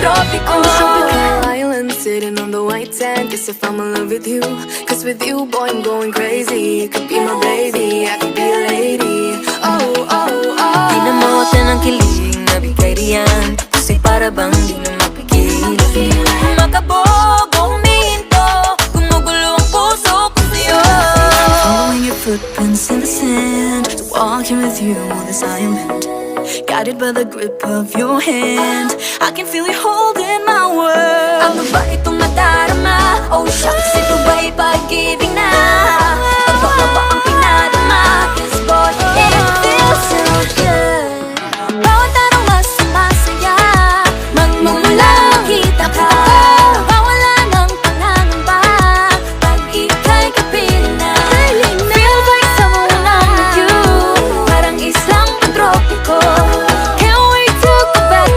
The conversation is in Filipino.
tropiko. On a tropical island, sitting on the white sand. Guess if I'm in love with you, cause with you, boy, I'm going crazy. You could be my baby, I could be a lady. Oh, oh, oh. Di na mawatan ang kilig na bigay riyan, kasi para bang di na mapigil. Makabog o huminto, gumugulo ang puso ko sa'yo. Following your footprints in the sand, walking with you on this island, guided by the grip of your hand. I can feel you holding my world. Ano ba itong nadarama? Oh shucks, ito ba'y pag-ibig na?